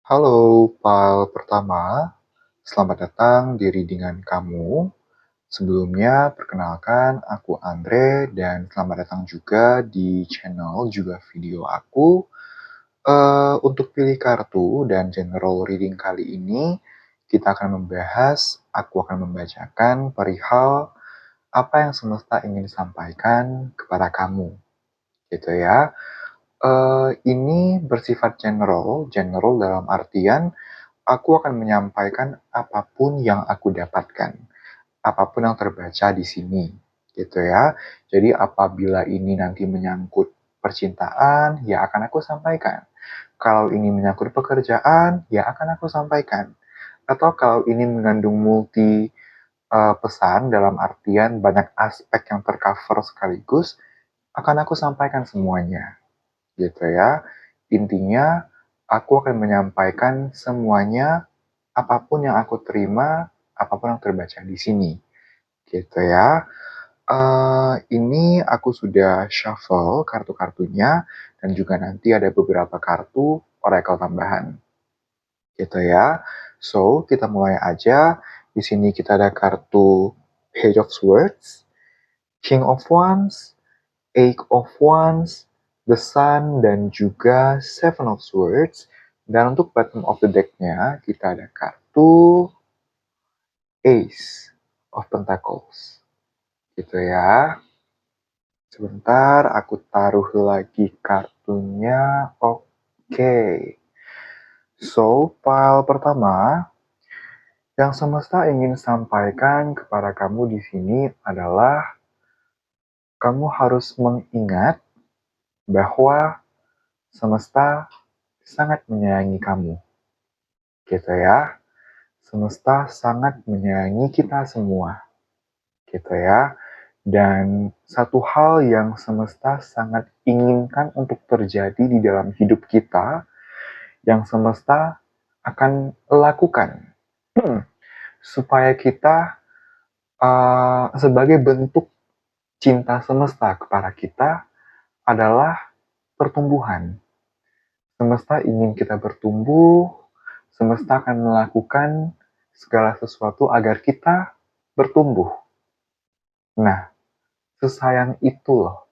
Halo, file pertama. Selamat datang di readingan kamu. Sebelumnya, perkenalkan aku Andre dan selamat datang juga di channel juga video aku. Untuk pilih kartu dan general reading kali ini, kita akan aku akan membacakan perihal apa yang semesta ingin sampaikan kepada kamu. Gitu ya. Ini bersifat general dalam artian aku akan menyampaikan apapun yang aku dapatkan, apapun yang terbaca di sini, gitu ya. Jadi apabila ini nanti menyangkut percintaan, ya akan aku sampaikan. Kalau ini menyangkut pekerjaan, ya akan aku sampaikan. Atau kalau ini mengandung multi pesan dalam artian banyak aspek yang tercover sekaligus, akan aku sampaikan semuanya, gitu ya. Intinya, aku akan menyampaikan semuanya, apapun yang aku terima, apapun yang terbaca di sini, gitu ya. Ini aku sudah shuffle kartu-kartunya, dan juga nanti ada beberapa kartu oracle tambahan, gitu ya. So, kita mulai aja. Di sini kita ada kartu Page of Swords, King of Wands, Eight of Wands, The Sun, dan juga Seven of Swords. Dan untuk bottom of the deck-nya, kita ada kartu Ace of Pentacles. Gitu ya. Sebentar, aku taruh lagi kartunya. Oke. So, file pertama yang semesta ingin sampaikan kepada kamu di sini adalah kamu harus mengingat bahwa semesta sangat menyayangi kamu. Gitu ya. Semesta sangat menyayangi kita semua. Gitu ya. Dan satu hal yang semesta sangat inginkan untuk terjadi di dalam hidup kita, yang semesta akan lakukan supaya kita sebagai bentuk cinta semesta kepada kita adalah pertumbuhan. Semesta ingin kita bertumbuh, semesta akan melakukan segala sesuatu agar kita bertumbuh. Nah, sesayang itu loh,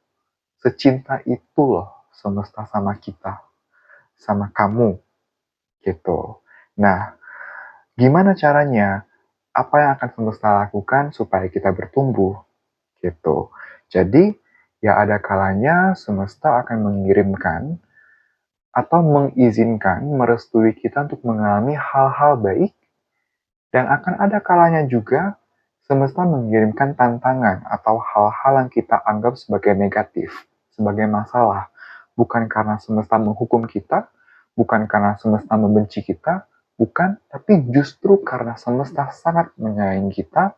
secinta itu loh semesta sama kita, sama kamu, gitu. Nah, gimana caranya? Apa yang akan semesta lakukan supaya kita bertumbuh, gitu. Jadi, ya ada kalanya semesta akan mengirimkan atau mengizinkan, merestui kita untuk mengalami hal-hal baik, dan akan ada kalanya juga semesta mengirimkan tantangan atau hal-hal yang kita anggap sebagai negatif, sebagai masalah. Bukan karena semesta menghukum kita, bukan karena semesta membenci kita, bukan, tapi justru karena semesta sangat menyayangi kita,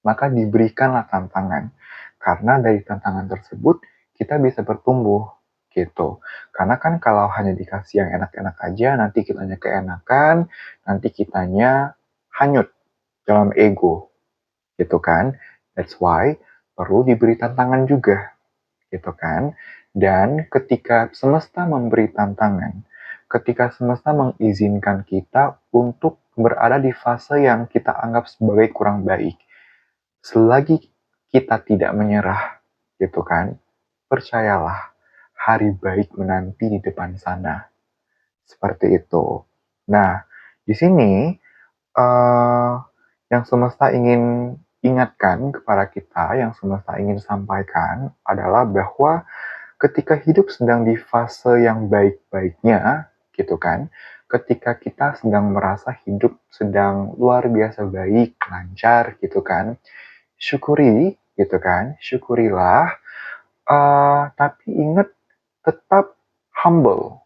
maka diberikanlah tantangan. Karena dari tantangan tersebut, kita bisa bertumbuh, gitu. Karena kan kalau hanya dikasih yang enak-enak aja, nanti kitanya keenakan, nanti kitanya hanyut dalam ego, gitu kan. That's why perlu diberi tantangan juga, gitu kan. Dan ketika semesta memberi tantangan, ketika semesta mengizinkan kita untuk berada di fase yang kita anggap sebagai kurang baik, selagi kita tidak menyerah, gitu kan, percayalah, hari baik menanti di depan sana. Seperti itu. Nah, di sini uh, yang semesta ingin ingatkan kepada kita, yang semesta ingin sampaikan adalah bahwa ketika hidup sedang di fase yang baik-baiknya, gitu kan, ketika kita sedang merasa hidup sedang luar biasa baik, lancar, gitu kan, syukuri, gitu kan, syukurilah, tapi ingat tetap humble,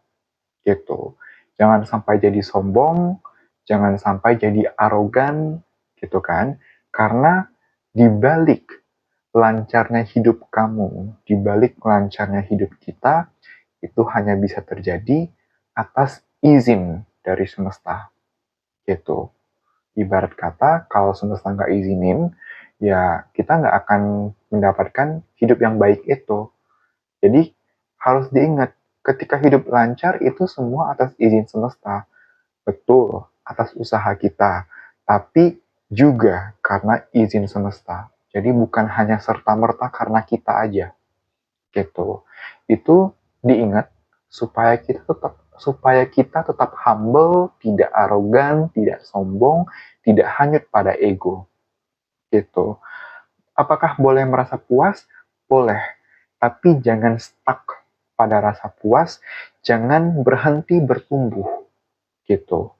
gitu. Jangan sampai jadi sombong, jangan sampai jadi arogan, gitu kan, karena di balik lancarnya hidup kamu, di balik lancarnya hidup kita, itu hanya bisa terjadi atas izin dari semesta, gitu. Ibarat kata, kalau semesta nggak izinin, ya kita nggak akan mendapatkan hidup yang baik itu. Jadi, harus diingat, ketika hidup lancar itu semua atas izin semesta. Betul, atas usaha kita, tapi juga karena izin semesta. Jadi bukan hanya serta-merta karena kita aja, gitu. Itu diingat supaya kita tetap humble, tidak arogan, tidak sombong, tidak hanyut pada ego, gitu. Apakah boleh merasa puas? Boleh, tapi jangan stuck pada rasa puas, jangan berhenti bertumbuh, gitu.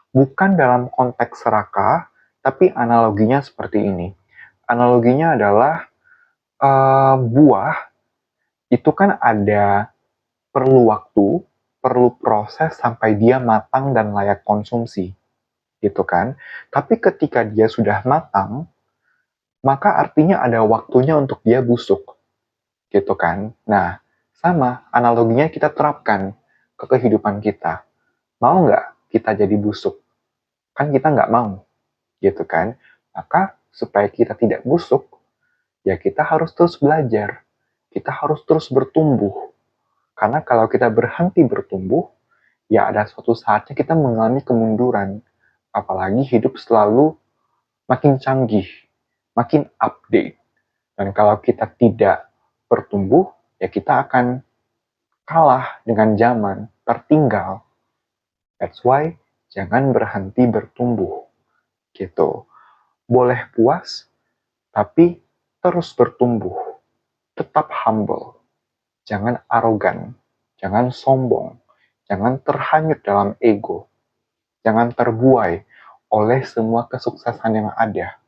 Bukan dalam konteks serakah, tapi analoginya seperti ini. Analoginya adalah buah itu kan ada perlu waktu, perlu proses sampai dia matang dan layak konsumsi, gitu kan? Tapi ketika dia sudah matang, maka artinya ada waktunya untuk dia busuk, gitu kan? Nah, sama analoginya kita terapkan ke kehidupan kita. Mau nggak kita jadi busuk? Kan kita nggak mau, gitu kan? Maka supaya kita tidak busuk, ya kita harus terus belajar. Kita harus terus bertumbuh. Karena kalau kita berhenti bertumbuh, ya ada suatu saatnya kita mengalami kemunduran. Apalagi hidup selalu makin canggih, makin update. Dan kalau kita tidak bertumbuh, ya kita akan kalah dengan zaman, tertinggal. That's why jangan berhenti bertumbuh. Gitu. Boleh puas, tapi terus bertumbuh. Tetap humble. Jangan arogan. Jangan sombong. Jangan terhanyut dalam ego. Jangan terbuai oleh semua kesuksesan yang ada.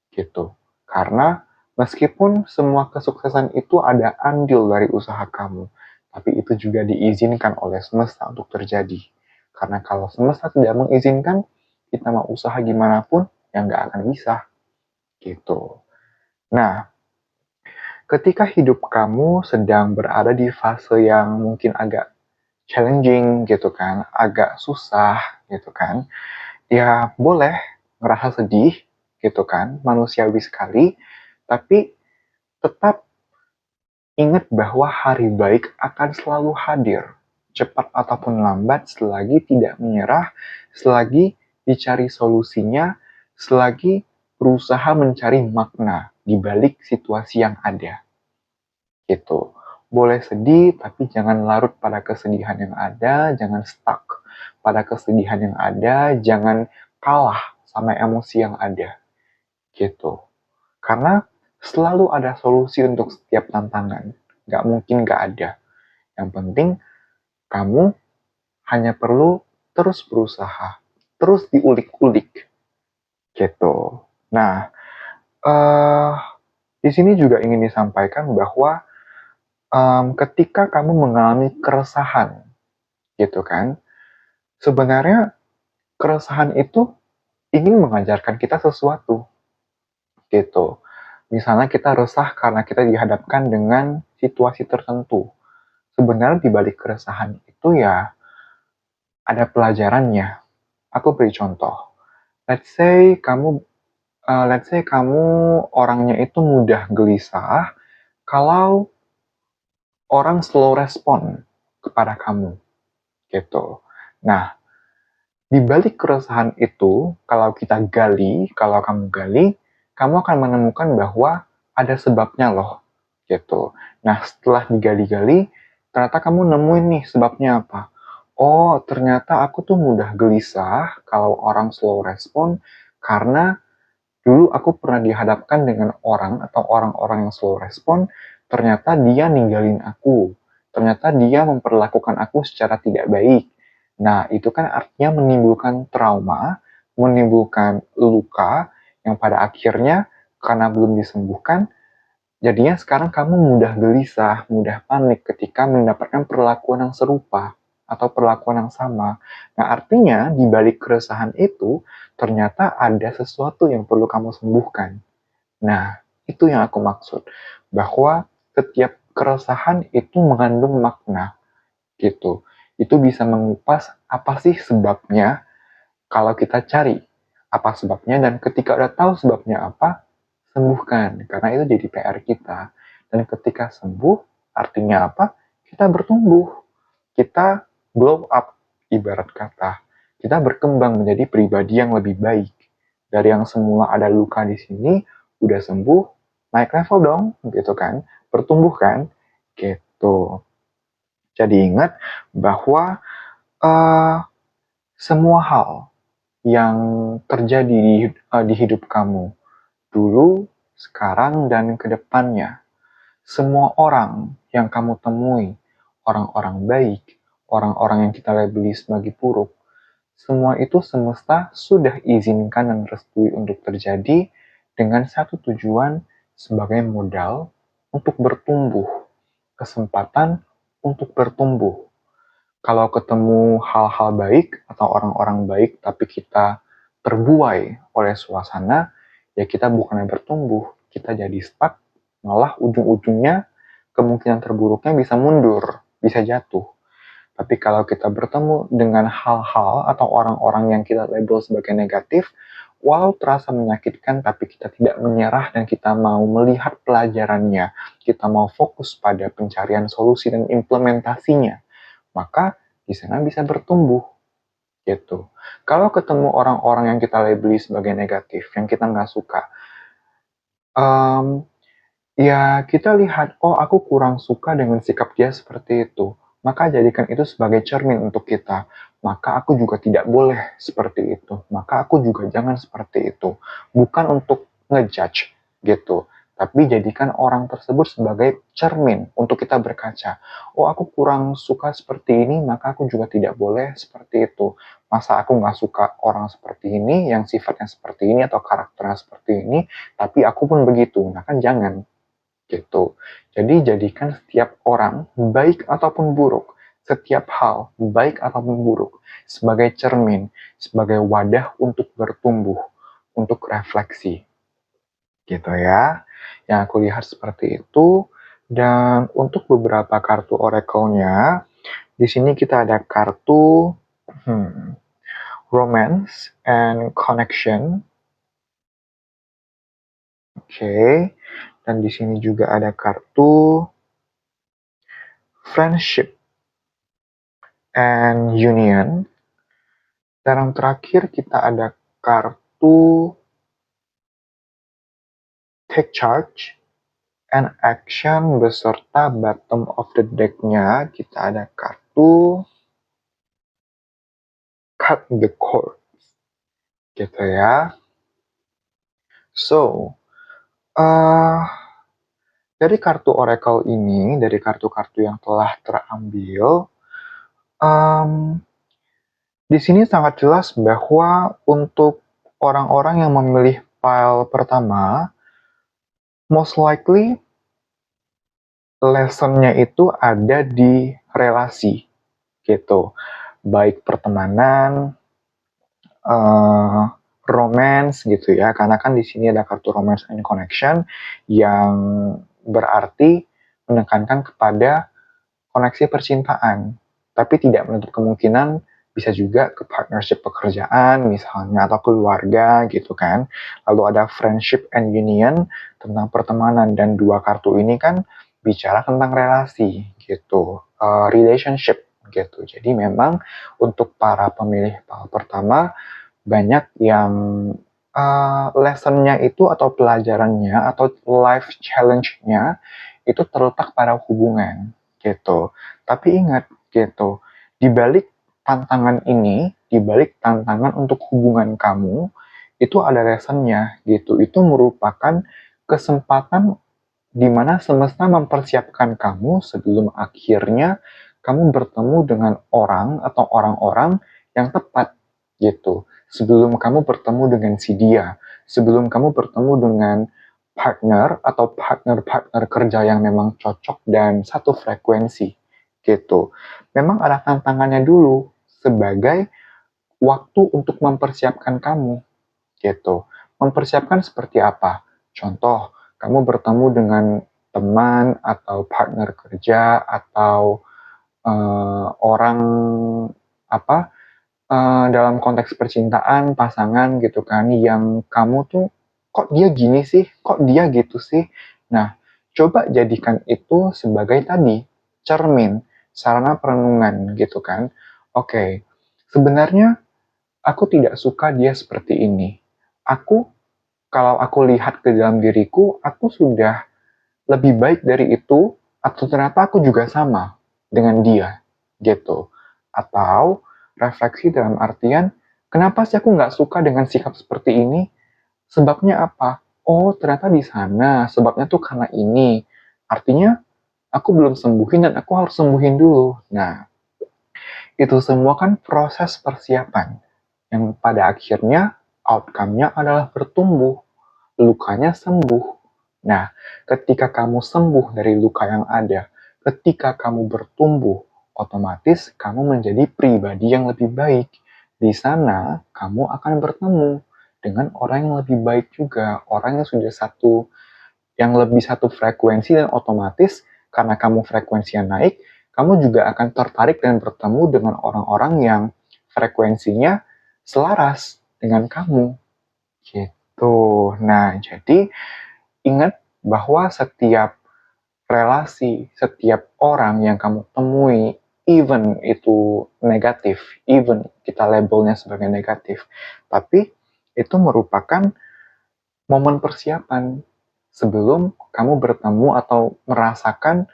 Gitu. Karena meskipun semua kesuksesan itu ada andil dari usaha kamu, tapi itu juga diizinkan oleh semesta untuk terjadi. Karena kalau semesta tidak mengizinkan, kita mau usaha gimana pun, ya nggak akan bisa. Gitu. Nah, ketika hidup kamu sedang berada di fase yang mungkin agak challenging gitu kan, agak susah gitu kan, ya boleh ngerasa sedih gitu kan, manusiawi sekali, tapi tetap ingat bahwa hari baik akan selalu hadir, cepat ataupun lambat, selagi tidak menyerah, selagi dicari solusinya, selagi berusaha mencari makna di balik situasi yang ada. Gitu. Boleh sedih, tapi jangan larut pada kesedihan yang ada, jangan stuck pada kesedihan yang ada, jangan kalah sama emosi yang ada. Gitu. Karena selalu ada solusi untuk setiap tantangan. Nggak mungkin nggak ada. Yang penting kamu hanya perlu terus berusaha, terus diulik-ulik. Gitu. Nah, di sini juga ingin disampaikan bahwa ketika kamu mengalami keresahan, gitu kan, sebenarnya keresahan itu ingin mengajarkan kita sesuatu, gitu. Misalnya kita resah karena kita dihadapkan dengan situasi tertentu. Sebenarnya di balik keresahan itu ya ada pelajarannya. Aku beri contoh. Let's say kamu orangnya itu mudah gelisah kalau orang slow respon kepada kamu, gitu. Nah, di balik keresahan itu, kalau kamu gali, kamu akan menemukan bahwa ada sebabnya loh, gitu. Nah, setelah digali-gali, ternyata kamu nemuin nih sebabnya apa. Oh, ternyata aku tuh mudah gelisah kalau orang slow respon karena dulu aku pernah dihadapkan dengan orang atau orang-orang yang slow respon, ternyata dia ninggalin aku. Ternyata dia memperlakukan aku secara tidak baik. Nah, itu kan artinya menimbulkan trauma, menimbulkan luka, yang pada akhirnya karena belum disembuhkan, jadinya sekarang kamu mudah gelisah, mudah panik ketika mendapatkan perlakuan yang serupa atau perlakuan yang sama. Nah, artinya di balik keresahan itu ternyata ada sesuatu yang perlu kamu sembuhkan. Nah, itu yang aku maksud. Bahwa setiap keresahan itu mengandung makna gitu. Itu bisa mengupas apa sih sebabnya kalau kita cari apa sebabnya, dan ketika udah tahu sebabnya apa, sembuhkan. Karena itu jadi PR kita. Dan ketika sembuh, artinya apa? Kita bertumbuh. Kita glow up, ibarat kata. kita berkembang menjadi pribadi yang lebih baik. Dari yang semula ada luka di sini, udah sembuh, naik level dong, gitu kan. Bertumbuh kan, gitu. Jadi ingat bahwa semua hal yang terjadi di hidup kamu, dulu, sekarang, dan ke depannya, semua orang yang kamu temui, orang-orang baik, orang-orang yang kita labeli sebagai buruk, semua itu semesta sudah izinkan dan restui untuk terjadi dengan satu tujuan sebagai modal untuk bertumbuh, kesempatan untuk bertumbuh. Kalau ketemu hal-hal baik atau orang-orang baik tapi kita terbuai oleh suasana, ya kita bukannya bertumbuh, kita jadi stuck, malah ujung-ujungnya kemungkinan terburuknya bisa mundur, bisa jatuh. Tapi kalau kita bertemu dengan hal-hal atau orang-orang yang kita label sebagai negatif, walau terasa menyakitkan, tapi kita tidak menyerah dan kita mau melihat pelajarannya, kita mau fokus pada pencarian solusi dan implementasinya, maka di sana bisa bertumbuh. Gitu. Kalau ketemu orang-orang yang kita labeli sebagai negatif, yang kita nggak suka, ya kita lihat, oh aku kurang suka dengan sikap dia seperti itu. Maka jadikan itu sebagai cermin untuk kita. Maka aku juga tidak boleh seperti itu. Maka aku juga jangan seperti itu. Bukan untuk ngejudge gitu. Tapi jadikan orang tersebut sebagai cermin untuk kita berkaca. Oh aku kurang suka seperti ini, maka aku juga tidak boleh seperti itu. Masa aku nggak suka orang seperti ini, yang sifatnya seperti ini atau karakternya seperti ini, tapi aku pun begitu. Nah kan jangan gitu. Jadi jadikan setiap orang, baik ataupun buruk, setiap hal, baik ataupun buruk, sebagai cermin, sebagai wadah untuk bertumbuh, untuk refleksi. Gitu ya. Yang aku lihat seperti itu. Dan untuk beberapa kartu oracle-nya, di sini kita ada kartu Romance and Connection. Oke. Dan di sini juga ada kartu Friendship and Union. Dan yang terakhir kita ada kartu Take Charge and Action beserta bottom of the deck-nya kita ada kartu Cut the Cord. Gitu ya. So, dari kartu Oracle ini, dari kartu-kartu yang telah terambil, di sini sangat jelas bahwa untuk orang-orang yang memilih pile pertama, most likely lesson-nya itu ada di relasi, gitu. Baik pertemanan, romance gitu ya, karena kan di sini ada kartu romance and connection yang berarti menekankan kepada koneksi percintaan, tapi tidak menutup kemungkinan bisa juga ke partnership pekerjaan misalnya atau keluarga gitu kan. Lalu ada friendship and union tentang pertemanan, dan dua kartu ini kan bicara tentang relasi gitu, relationship gitu. Jadi memang untuk para pemilih pertama banyak yang lesson-nya itu atau pelajarannya atau life challenge-nya itu terletak pada hubungan gitu. Tapi ingat gitu, di balik tantangan ini, di balik tantangan untuk hubungan kamu, itu ada lesson-nya gitu. Itu merupakan kesempatan di mana semesta mempersiapkan kamu sebelum akhirnya kamu bertemu dengan orang atau orang-orang yang tepat gitu. Sebelum kamu bertemu dengan si dia, sebelum kamu bertemu dengan partner atau partner-partner kerja yang memang cocok dan satu frekuensi gitu. Memang ada tantangannya dulu sebagai waktu untuk mempersiapkan kamu gitu. Mempersiapkan seperti apa? Contoh, kamu bertemu dengan teman atau partner kerja atau orang apa dalam konteks percintaan, pasangan gitu kan, yang kamu tuh kok dia gini sih, kok dia gitu sih. Nah, coba jadikan itu sebagai tadi cermin, sarana perenungan gitu kan. Oke, sebenarnya Aku tidak suka dia seperti ini. Kalau aku lihat ke dalam diriku, aku sudah lebih baik dari itu, atau ternyata aku juga sama dengan dia, gitu. Atau refleksi dalam artian, kenapa sih aku nggak suka dengan sikap seperti ini? Sebabnya apa? Oh, ternyata di sana sebabnya tuh karena ini. Artinya, aku belum sembuhin dan aku harus sembuhin dulu. Nah, itu semua kan proses persiapan yang pada akhirnya outcome-nya adalah bertumbuh, lukanya sembuh. Nah, ketika kamu sembuh dari luka yang ada, ketika kamu bertumbuh, otomatis kamu menjadi pribadi yang lebih baik. Di sana, kamu akan bertemu dengan orang yang lebih baik juga, orang yang sudah lebih satu frekuensi, dan otomatis karena kamu frekuensinya naik, kamu juga akan tertarik dan bertemu dengan orang-orang yang frekuensinya selaras dengan kamu. Gitu. Nah, jadi ingat bahwa setiap relasi, setiap orang yang kamu temui, even itu negatif, even kita labelnya sebagai negatif, tapi itu merupakan momen persiapan sebelum kamu bertemu atau merasakan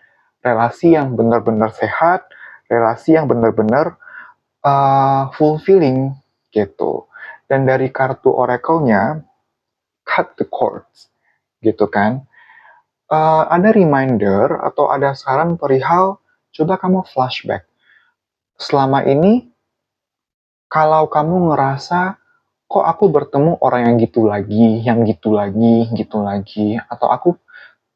relasi yang benar-benar sehat, relasi yang benar-benar fulfilling gitu. Dan dari kartu oracle-nya, cut the cords, gitu kan. Ada reminder atau ada saran perihal, coba kamu flashback. Selama ini, kalau kamu ngerasa, kok aku bertemu orang yang gitu lagi, gitu lagi, atau aku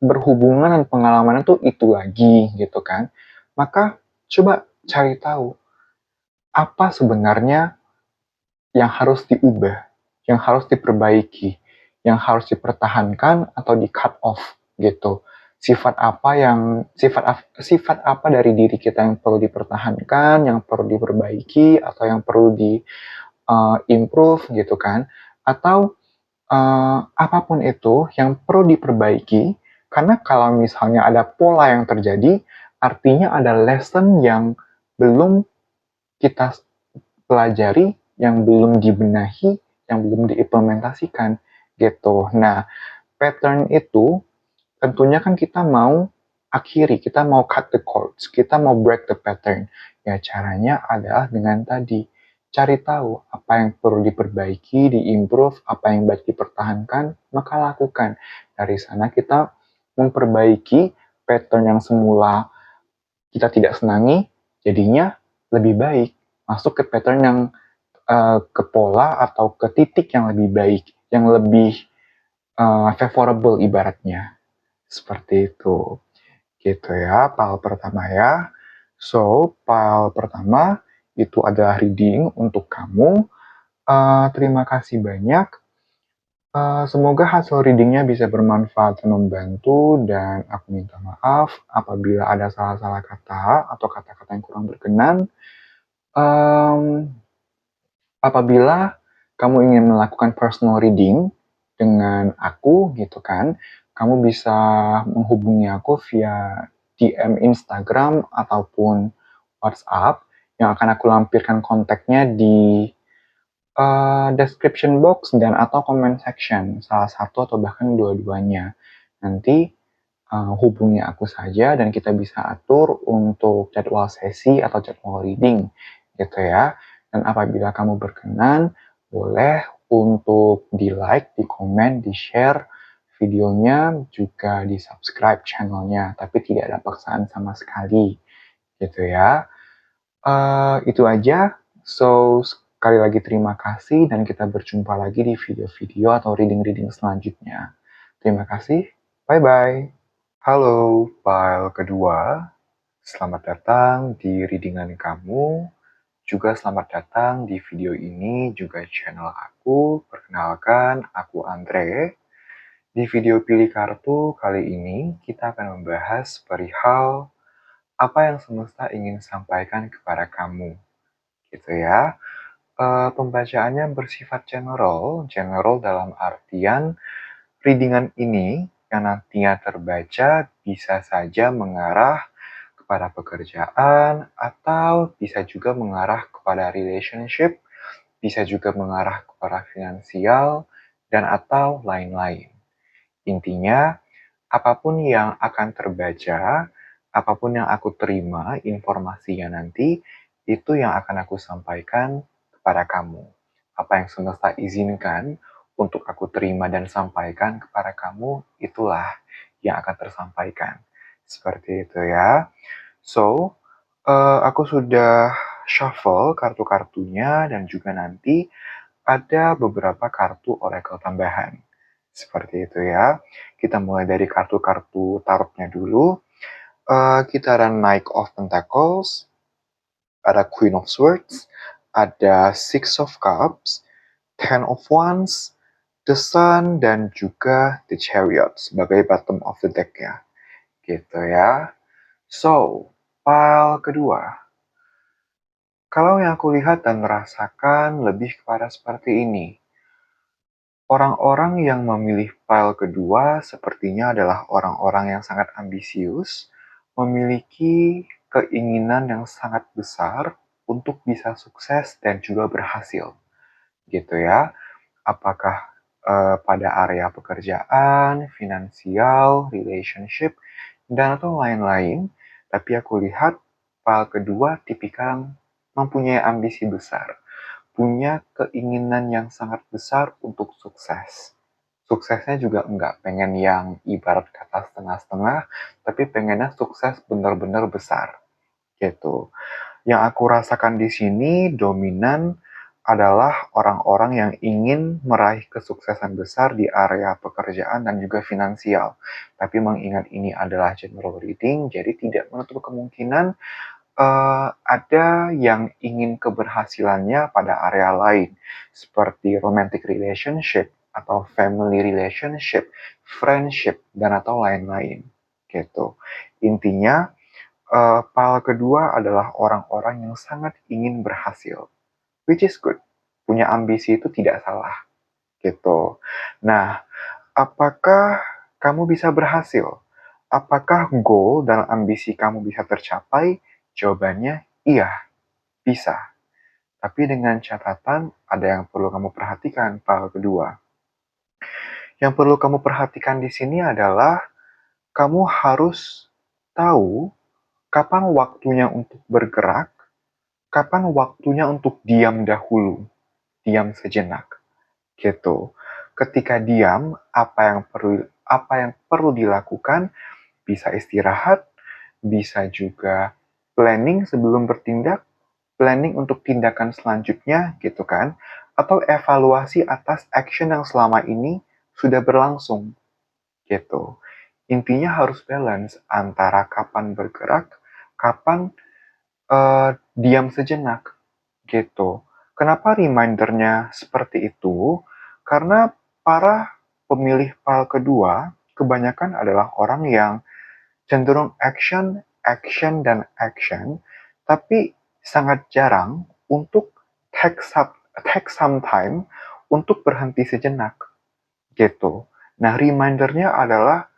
berhubungan dan pengalamannya tuh itu lagi, gitu kan. Maka, coba cari tahu, apa sebenarnya yang harus diubah, yang harus diperbaiki, yang harus dipertahankan atau di cut off gitu. Sifat apa dari diri kita yang perlu dipertahankan, yang perlu diperbaiki, atau yang perlu di improve gitu kan, atau apapun itu yang perlu diperbaiki, karena kalau misalnya ada pola yang terjadi, artinya ada lesson yang belum kita pelajari, yang belum dibenahi, yang belum diimplementasikan gitu. Nah, pattern itu tentunya kan kita mau akhiri, kita mau cut the cords, kita mau break the pattern. Ya caranya adalah dengan tadi, cari tahu apa yang perlu diperbaiki, diimprove, apa yang baik dipertahankan, maka lakukan. Dari sana kita memperbaiki pattern yang semula kita tidak senangi, jadinya lebih baik. Masuk ke pattern yang ke pola atau ke titik yang lebih baik, yang lebih favorable ibaratnya. Seperti itu. Gitu ya, pile pertama ya. So, pile pertama itu adalah reading untuk kamu. Terima kasih banyak. Semoga hasil readingnya bisa bermanfaat dan membantu, dan aku minta maaf apabila ada salah-salah kata atau kata-kata yang kurang berkenan. Um, Apabila kamu ingin melakukan personal reading dengan aku gitu kan, kamu bisa menghubungi aku via DM Instagram ataupun WhatsApp, yang akan aku lampirkan kontaknya di description box dan atau comment section, salah satu atau bahkan dua-duanya. Nanti hubungi aku saja dan kita bisa atur untuk jadwal sesi atau jadwal reading gitu ya. Dan apabila kamu berkenan, boleh untuk di like, di komen, di share videonya, juga di subscribe channelnya, tapi tidak ada paksaan sama sekali gitu ya. Itu aja. So, sekali lagi terima kasih, dan kita berjumpa lagi di video-video atau reading-reading selanjutnya. Terima kasih. Bye-bye. Halo, file kedua. Selamat datang di readingan kamu. Juga selamat datang di video ini, juga channel aku. Perkenalkan, aku Andre. Di video pilih kartu kali ini, kita akan membahas perihal apa yang semesta ingin sampaikan kepada kamu. Gitu ya. Pembacaannya bersifat general dalam artian readingan ini yang nantinya terbaca bisa saja mengarah kepada pekerjaan, atau bisa juga mengarah kepada relationship, bisa juga mengarah kepada finansial, dan atau lain-lain. Intinya, apapun yang akan terbaca, apapun yang aku terima informasinya nanti, itu yang akan aku sampaikan kepada kamu. Apa yang semesta izinkan untuk aku terima dan sampaikan kepada kamu, itulah yang akan tersampaikan. Seperti itu ya. So, aku sudah shuffle kartu-kartunya dan juga nanti ada beberapa kartu oracle tambahan. Seperti itu ya. Kita mulai dari kartu-kartu tarotnya dulu. Kita ada Knight of Pentacles, ada Queen of Swords, ada Six of Cups, Ten of Wands, The Sun, dan juga The Chariot sebagai bottom of the deck ya. Gitu ya. So, pile kedua. Kalau yang aku lihat dan merasakan lebih kepada seperti ini. Orang-orang yang memilih pile kedua sepertinya adalah orang-orang yang sangat ambisius, memiliki keinginan yang sangat besar untuk bisa sukses dan juga berhasil. Gitu ya. Apakah pada area pekerjaan, finansial, relationship, dan atau lain-lain. Tapi aku lihat pile kedua tipikal mempunyai ambisi besar, punya keinginan yang sangat besar untuk sukses. Suksesnya juga enggak pengen yang ibarat kata setengah-setengah, tapi pengennya sukses benar-benar besar. Gitu. Yang aku rasakan di sini dominan adalah orang-orang yang ingin meraih kesuksesan besar di area pekerjaan dan juga finansial. Tapi mengingat ini adalah general reading, jadi tidak menutup kemungkinan ada yang ingin keberhasilannya pada area lain, seperti romantic relationship, atau family relationship, friendship, dan atau lain-lain. Gitu. Intinya, pile kedua adalah orang-orang yang sangat ingin berhasil, which is good. Punya ambisi itu tidak salah. Gitu. Nah, apakah kamu bisa berhasil? Apakah goal dan ambisi kamu bisa tercapai? Jawabannya iya, bisa. Tapi dengan catatan ada yang perlu kamu perhatikan pile kedua. Yang perlu kamu perhatikan di sini adalah kamu harus tahu kapan waktunya untuk bergerak, kapan waktunya untuk diam dahulu, diam sejenak. Gitu. Ketika diam, apa yang perlu dilakukan? Bisa istirahat, bisa juga planning sebelum bertindak, planning untuk tindakan selanjutnya gitu kan, atau evaluasi atas action yang selama ini sudah berlangsung gitu. Intinya harus balance antara kapan bergerak, kapan diam sejenak gitu. Kenapa remindernya seperti itu? Karena para pemilih pile kedua kebanyakan adalah orang yang cenderung action, action, dan action, tapi sangat jarang untuk take some time untuk berhenti sejenak gitu. Nah, remindernya adalah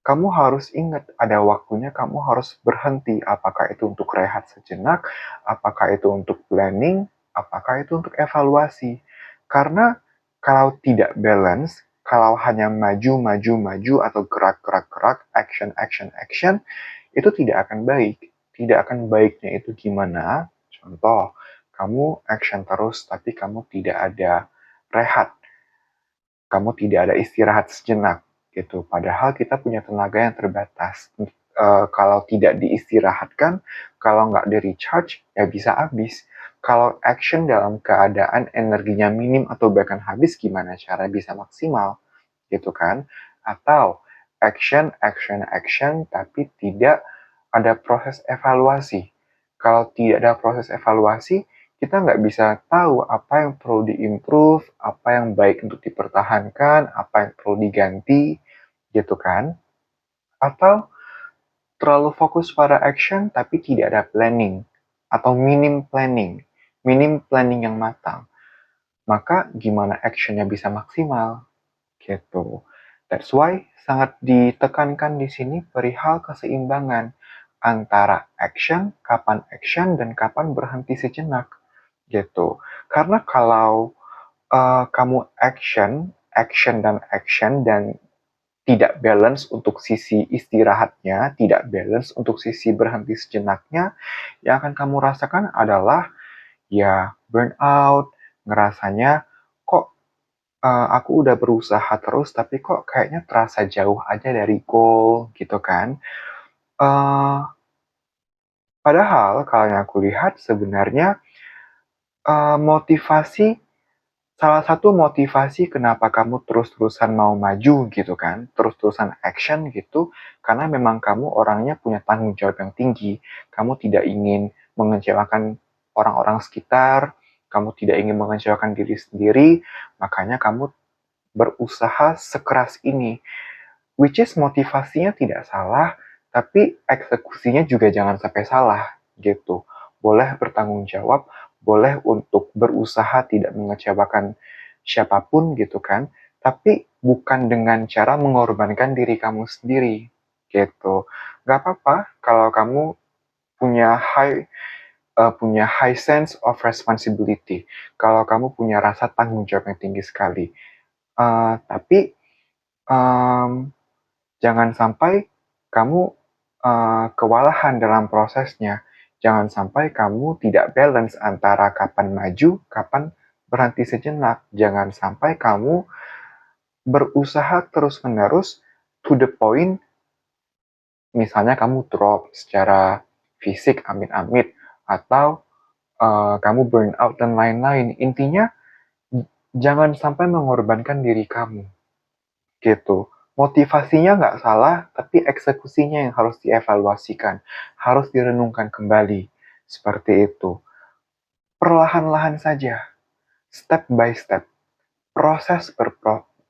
kamu harus ingat ada waktunya kamu harus berhenti. Apakah itu untuk rehat sejenak, apakah itu untuk planning, apakah itu untuk evaluasi. Karena kalau tidak balance, kalau hanya maju atau gerak, action, action, action, itu tidak akan baik. Tidak akan baiknya itu gimana? Contoh, kamu action terus tapi kamu tidak ada rehat. Kamu tidak ada istirahat sejenak gitu. Padahal kita punya tenaga yang terbatas. Kalau tidak diistirahatkan, kalau nggak di-recharge, ya bisa habis. Kalau action dalam keadaan energinya minim atau bahkan habis, gimana cara bisa maksimal? Gitu kan? Atau action, action, action, tapi tidak ada proses evaluasi. Kalau tidak ada proses evaluasi, kita nggak bisa tahu apa yang perlu diimprove, apa yang baik untuk dipertahankan, apa yang perlu diganti, gitu kan? Atau terlalu fokus pada action tapi tidak ada planning, atau minim planning yang matang. Maka gimana actionnya bisa maksimal? Gitu. That's why sangat ditekankan di sini perihal keseimbangan antara action, kapan action, dan kapan berhenti sejenak. gitu. Karena kalau kamu action dan tidak balance untuk sisi istirahatnya, tidak balance untuk sisi berhenti sejenaknya, yang akan kamu rasakan adalah ya burnout, ngerasanya kok aku udah berusaha terus tapi kok kayaknya terasa jauh aja dari goal gitu kan. Eh, Padahal kalau yang aku lihat sebenarnya motivasi salah satu motivasi kenapa kamu terus-terusan mau maju gitu kan, terus-terusan action gitu, karena memang kamu orangnya punya tanggung jawab yang tinggi. Kamu tidak ingin mengecewakan orang-orang sekitar, kamu tidak ingin mengecewakan diri sendiri, makanya kamu berusaha sekeras ini. Which is motivasinya tidak salah, tapi eksekusinya juga jangan sampai salah gitu. Boleh bertanggung jawab, boleh untuk berusaha tidak mengecewakan siapapun gitu kan, tapi bukan dengan cara mengorbankan diri kamu sendiri gitu. Gak apa-apa kalau kamu punya high sense of responsibility. Kalau kamu punya rasa tanggung jawab yang tinggi sekali. Tapi um, jangan sampai kamu kewalahan dalam prosesnya. Jangan sampai kamu tidak balance antara kapan maju, kapan berhenti sejenak. Jangan sampai kamu berusaha terus-menerus to the point, misalnya kamu drop secara fisik, amit-amit, atau kamu burn out dan lain-lain. Intinya, jangan sampai mengorbankan diri kamu. Gitu. Motivasinya nggak salah, tapi eksekusinya yang harus dievaluasikan, harus direnungkan kembali. Seperti itu. Perlahan-lahan saja, step by step, proses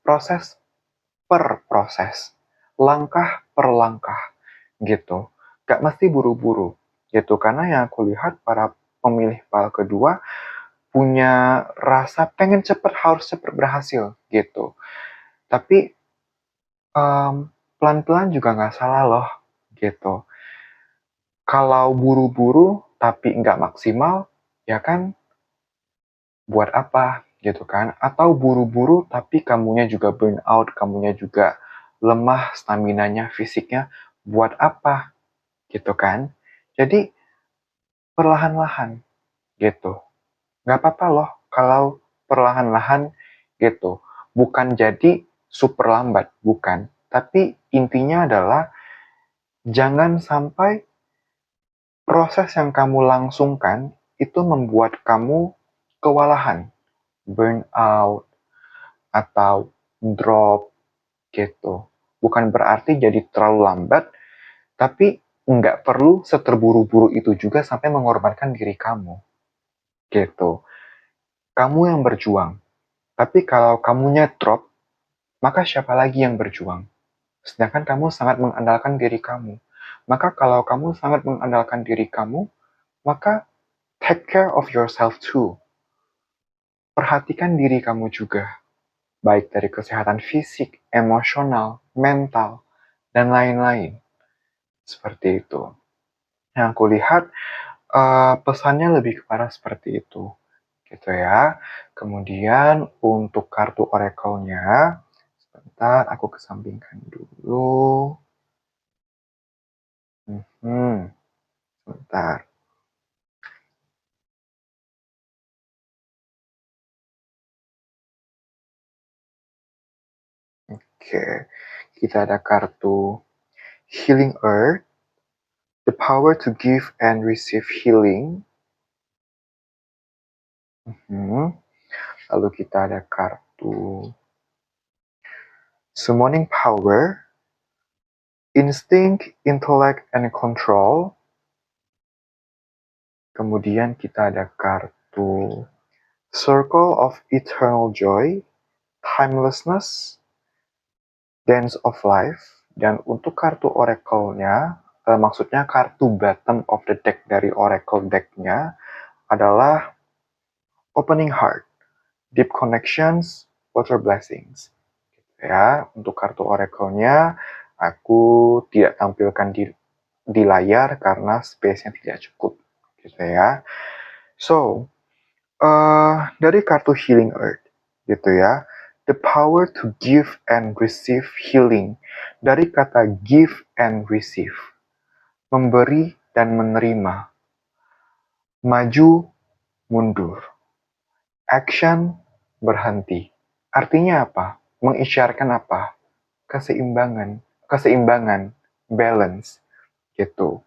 proses per proses, langkah per langkah, gitu. Nggak mesti buru-buru, gitu. Karena yang aku lihat para pemilih PAL kedua punya rasa pengen cepet, harus cepet berhasil, gitu. Tapi pelan-pelan juga nggak salah loh, gitu. Kalau buru-buru tapi nggak maksimal, ya kan buat apa, gitu kan? Atau buru-buru tapi kamunya juga burn out, kamunya juga lemah staminanya, fisiknya, buat apa, gitu kan? Jadi perlahan-lahan, gitu. Nggak apa-apa loh kalau perlahan-lahan, gitu. Bukan jadi super lambat, bukan. Tapi intinya adalah jangan sampai proses yang kamu langsungkan itu membuat kamu kewalahan, burn out, atau drop gitu. Bukan berarti jadi terlalu lambat, tapi nggak perlu seterburu-buru itu juga sampai mengorbankan diri kamu. Gitu. Kamu yang berjuang. Tapi kalau kamunya drop, maka siapa lagi yang berjuang? Sedangkan kamu sangat mengandalkan diri kamu. Maka kalau kamu sangat mengandalkan diri kamu, maka take care of yourself too. Perhatikan diri kamu juga, baik dari kesehatan fisik, emosional, mental, dan lain-lain. Seperti itu. Yang aku lihat, pesannya lebih kepada seperti itu. Gitu ya. Kemudian untuk kartu oracle-nya, sebentar aku kesampingkan dulu. Sebentar. Oke, kita ada kartu Healing Earth, the power to give and receive healing. Lalu kita ada kartu Summoning Power, Instinct, Intellect, and Control. Kemudian kita ada kartu Circle of Eternal Joy, Timelessness, Dance of Life. Dan untuk kartu oracle-nya, maksudnya kartu bottom of the deck dari oracle deck-nya adalah Opening Heart, Deep Connections, Water Blessings. Ya, untuk kartu oracle-nya aku tidak tampilkan di layar karena space-nya tidak cukup, gitu ya. So, Dari kartu Healing Earth, gitu ya. The power to give and receive healing. Dari kata give and receive. Memberi dan menerima. Maju, mundur. Action, berhenti. Artinya apa? Mengisyaratkan apa? Keseimbangan, balance, gitu.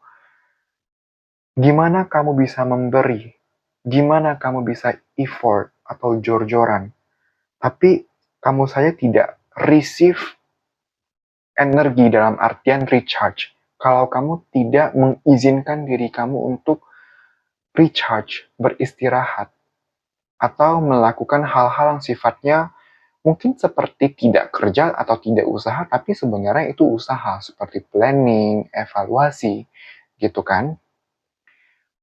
Gimana kamu bisa memberi? Gimana kamu bisa effort atau jor-joran? Tapi kamu saja tidak receive energi dalam artian recharge. Kalau kamu tidak mengizinkan diri kamu untuk recharge, beristirahat, atau melakukan hal-hal yang sifatnya mungkin seperti tidak kerja atau tidak usaha, tapi sebenarnya itu usaha, seperti planning, evaluasi, gitu kan.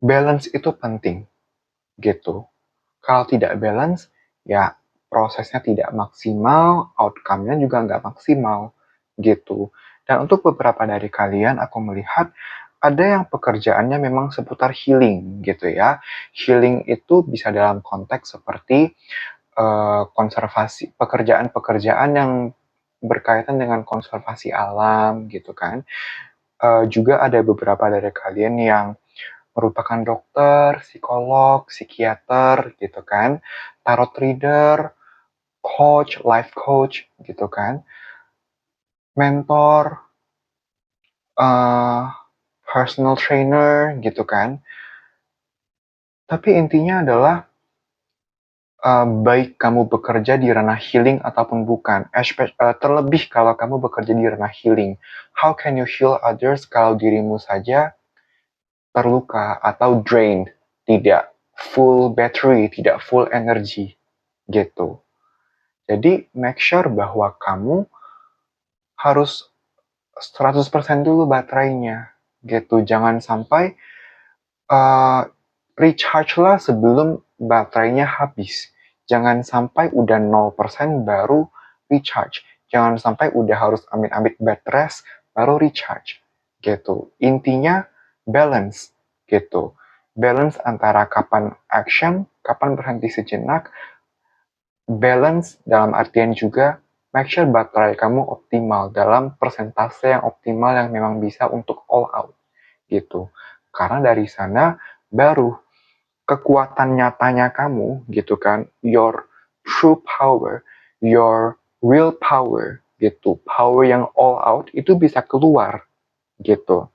Balance itu penting, gitu. Kalau tidak balance, ya prosesnya tidak maksimal, outcome-nya juga nggak maksimal, gitu. Dan untuk beberapa dari kalian, aku melihat ada yang pekerjaannya memang seputar healing, gitu ya. Healing itu bisa dalam konteks seperti konservasi, pekerjaan-pekerjaan yang berkaitan dengan konservasi alam, gitu kan. Juga ada beberapa dari kalian yang merupakan dokter, psikolog, psikiater, gitu kan, tarot reader, coach, life coach, gitu kan, mentor, personal trainer, gitu kan. Tapi intinya adalah baik kamu bekerja di ranah healing ataupun bukan, terlebih kalau kamu bekerja di ranah healing. How can you heal others kalau dirimu saja terluka atau drained, tidak full battery, tidak full energy, gitu. Jadi make sure bahwa kamu harus 100% dulu baterainya, gitu. Jangan sampai recharge lah sebelum baterainya habis. Jangan sampai udah 0% baru recharge. Jangan sampai udah harus amit-amit bed rest baru recharge, gitu. Intinya balance, gitu. Balance antara kapan action, kapan berhenti sejenak, balance dalam artian juga make sure baterai kamu optimal dalam persentase yang optimal yang memang bisa untuk all out, gitu. Karena dari sana baru kekuatan nyatanya kamu, gitu kan, your true power, your real power, gitu, power yang all out itu bisa keluar, gitu.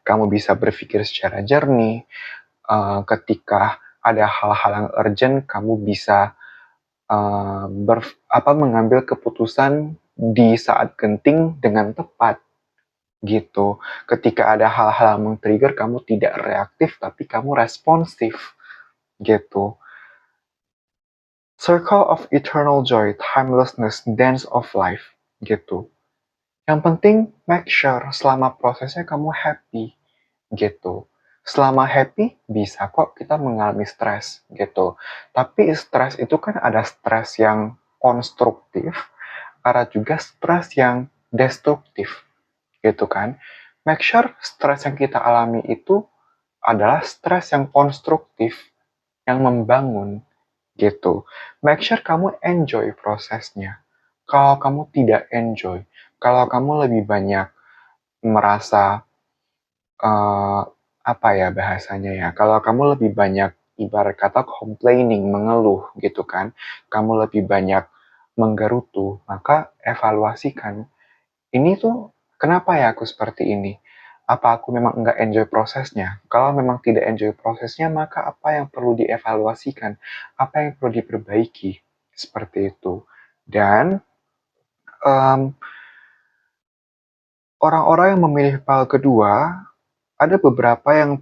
Kamu bisa berpikir secara jernih, ketika ada hal-hal yang urgent, kamu bisa mengambil keputusan di saat genting dengan tepat, gitu. Ketika ada hal-hal yang men-trigger, kamu tidak reaktif, tapi kamu responsif, gitu. Circle of eternal joy, timelessness, dance of life, gitu. Yang penting, make sure selama prosesnya kamu happy, gitu. Selama happy, bisa kok kita mengalami stres, gitu. Tapi stres itu kan ada stres yang konstruktif, ada juga stres yang destruktif, gitu kan. Make sure stres yang kita alami itu adalah stres yang konstruktif, yang membangun, gitu. Make sure kamu enjoy prosesnya. Kalau kamu tidak enjoy, kalau kamu lebih banyak merasa apa ya bahasanya ya, kalau kamu lebih banyak ibarat kata complaining, mengeluh gitu kan, kamu lebih banyak menggerutu, maka evaluasikan, ini tuh kenapa ya aku seperti ini? Apa aku memang nggak enjoy prosesnya? Kalau memang tidak enjoy prosesnya, maka apa yang perlu dievaluasikan? Apa yang perlu diperbaiki? Seperti itu. Dan orang-orang yang memilih file kedua, ada beberapa yang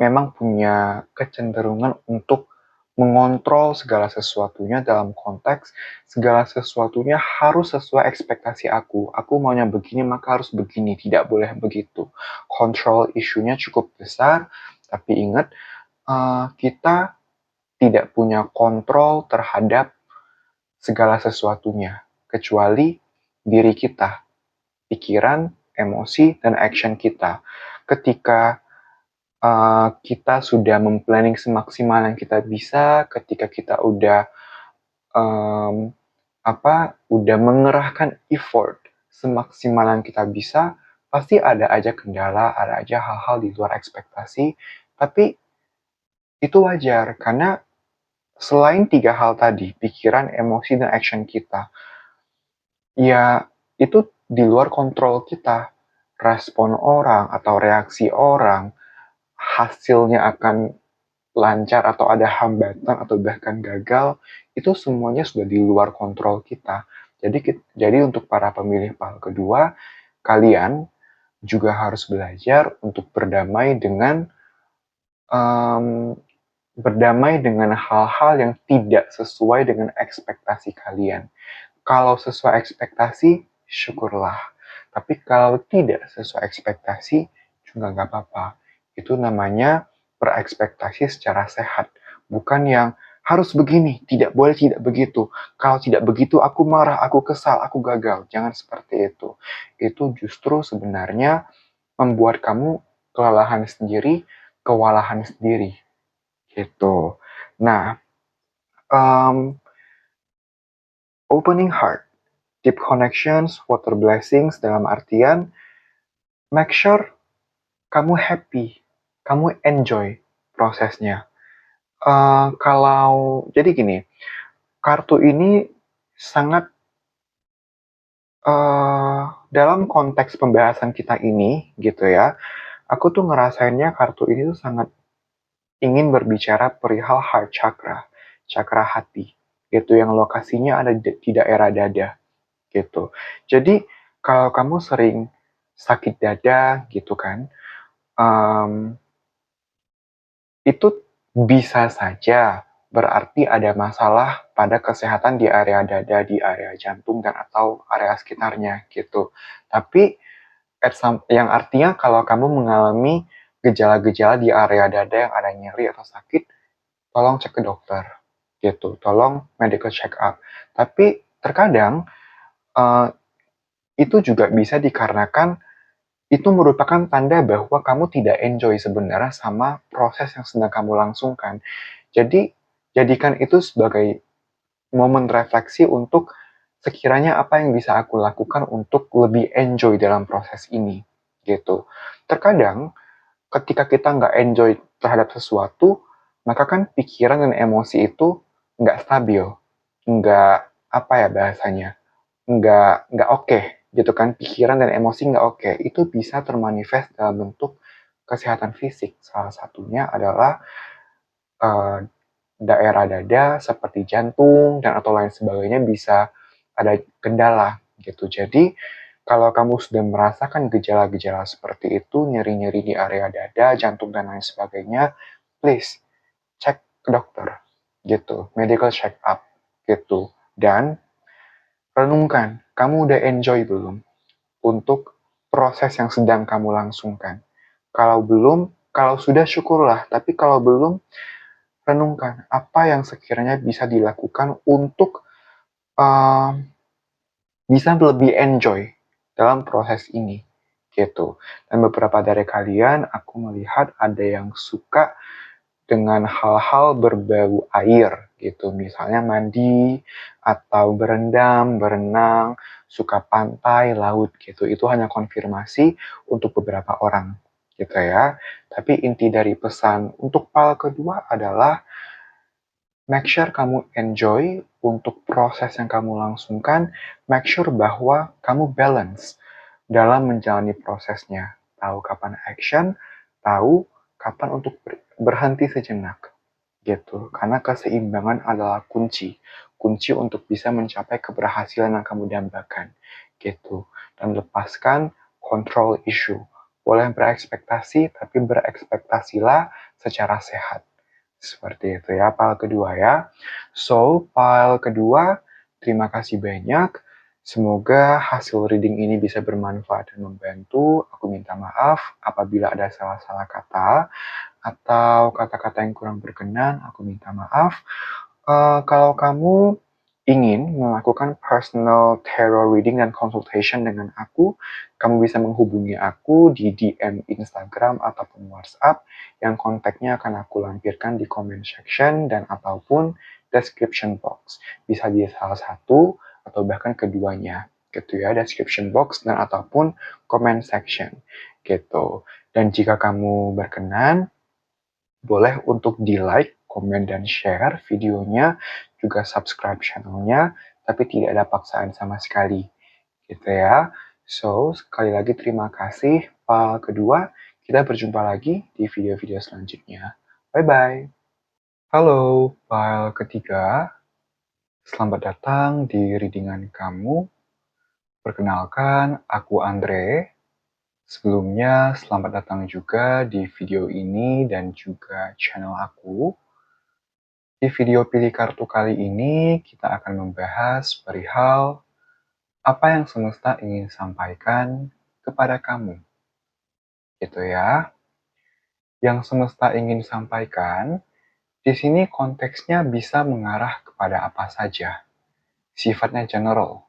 memang punya kecenderungan untuk mengontrol segala sesuatunya dalam konteks segala sesuatunya harus sesuai ekspektasi aku. Aku maunya begini, maka harus begini. Tidak boleh begitu. Control isunya cukup besar, tapi ingat, kita tidak punya kontrol terhadap segala sesuatunya, kecuali diri kita, pikiran, emosi, dan action kita. Ketika kita sudah memplanning semaksimal yang kita bisa, ketika kita udah udah mengerahkan effort semaksimal yang kita bisa, pasti ada aja kendala, ada aja hal-hal di luar ekspektasi, tapi itu wajar, karena selain 3 hal tadi, pikiran, emosi, dan action kita, ya itu di luar kontrol kita. Respon orang atau reaksi orang, hasilnya akan lancar atau ada hambatan atau bahkan gagal, itu semuanya sudah di luar kontrol kita. Jadi untuk para pemilih PAL kedua, kalian juga harus belajar untuk berdamai dengan hal-hal yang tidak sesuai dengan ekspektasi kalian. Kalau sesuai ekspektasi, syukurlah. Tapi kalau tidak sesuai ekspektasi, juga nggak apa-apa. Itu namanya berekspektasi secara sehat. Bukan yang harus begini, tidak boleh tidak begitu. Kalau tidak begitu, aku marah, aku kesal, aku gagal. Jangan seperti itu. Itu justru sebenarnya membuat kamu kelelahan sendiri, kewalahan sendiri. Gitu. Nah, opening heart, deep connections, water blessings dalam artian make sure kamu happy, kamu enjoy prosesnya. Jadi gini, kartu ini sangat dalam konteks pembahasan kita ini gitu ya, aku tuh ngerasainnya kartu ini tuh sangat ingin berbicara perihal heart chakra, chakra hati, gitu yang lokasinya ada di daerah dada. Gitu. Jadi kalau kamu sering sakit dada gitu kan, itu bisa saja berarti ada masalah pada kesehatan di area dada, di area jantung dan atau area sekitarnya gitu. Tapi yang artinya kalau kamu mengalami gejala-gejala di area dada yang ada nyeri atau sakit, tolong cek ke dokter gitu. Tolong medical check up. Tapi terkadang itu juga bisa dikarenakan itu merupakan tanda bahwa kamu tidak enjoy sebenarnya sama proses yang sedang kamu langsungkan. Jadi, jadikan itu sebagai momen refleksi untuk sekiranya apa yang bisa aku lakukan untuk lebih enjoy dalam proses ini. Gitu. Terkadang, ketika kita nggak enjoy terhadap sesuatu, maka kan pikiran dan emosi itu nggak stabil. Nggak, apa ya bahasanya, nggak oke gitu kan, pikiran dan emosi nggak oke, itu bisa termanifest dalam bentuk kesehatan fisik. Salah satunya adalah daerah dada seperti jantung dan atau lain sebagainya bisa ada kendala gitu. Jadi kalau kamu sudah merasakan gejala-gejala seperti itu, nyeri-nyeri di area dada, jantung dan lain sebagainya, please cek ke dokter gitu, medical check up gitu. Dan renungkan, kamu udah enjoy belum untuk proses yang sedang kamu langsungkan? Kalau belum, kalau sudah syukurlah, tapi kalau belum, renungkan apa yang sekiranya bisa dilakukan untuk bisa lebih enjoy dalam proses ini gitu. Dan beberapa dari kalian aku melihat ada yang suka dengan hal-hal berbau air gitu, misalnya mandi atau berendam, berenang, suka pantai, laut gitu. Itu hanya konfirmasi untuk beberapa orang gitu ya. Tapi inti dari pesan untuk PAL kedua adalah make sure kamu enjoy untuk proses yang kamu langsungkan, make sure bahwa kamu balance dalam menjalani prosesnya. Tahu kapan action, tahu kapan untuk berhenti sejenak. Gitu. Karena keseimbangan adalah kunci. Kunci untuk bisa mencapai keberhasilan yang kamu dambakan. Gitu. Dan lepaskan control issue. Boleh berekspektasi, tapi berekspektasilah secara sehat. Seperti itu ya, PAL kedua ya. So, PAL kedua, terima kasih banyak. Semoga hasil reading ini bisa bermanfaat dan membantu. Aku minta maaf apabila ada salah-salah kata atau kata-kata yang kurang berkenan, aku minta maaf. Kalau kamu ingin melakukan personal tarot reading dan consultation dengan aku, kamu bisa menghubungi aku di DM Instagram ataupun WhatsApp yang kontaknya akan aku lampirkan di comment section dan ataupun description box. Bisa di salah satu atau bahkan keduanya gitu ya, description box dan ataupun comment section gitu. Dan jika kamu berkenan, boleh untuk di-like, komen, dan share videonya, juga subscribe channelnya, tapi tidak ada paksaan sama sekali. Gitu ya. So, sekali lagi terima kasih. File kedua, kita berjumpa lagi di video-video selanjutnya. Bye-bye. Halo, file ketiga. Selamat datang di readingan kamu. Perkenalkan, aku Andre. Sebelumnya, selamat datang juga di video ini dan juga channel aku. Di video pilih kartu kali ini, kita akan membahas perihal apa yang semesta ingin sampaikan kepada kamu. Gitu ya. Yang semesta ingin sampaikan, di sini konteksnya bisa mengarah kepada apa saja. Sifatnya general.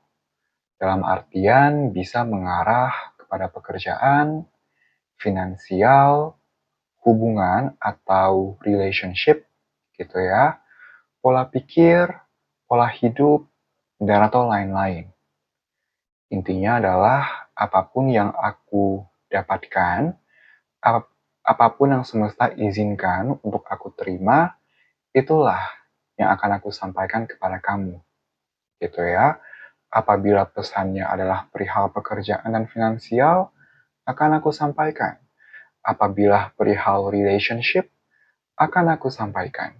Dalam artian bisa mengarah kepada pekerjaan, finansial, hubungan atau relationship gitu ya, pola pikir, pola hidup, dan atau lain-lain. Intinya adalah apapun yang aku dapatkan, apapun yang semesta izinkan untuk aku terima, itulah yang akan aku sampaikan kepada kamu. Gitu ya. Apabila pesannya adalah perihal pekerjaan dan finansial, akan aku sampaikan. Apabila perihal relationship, akan aku sampaikan.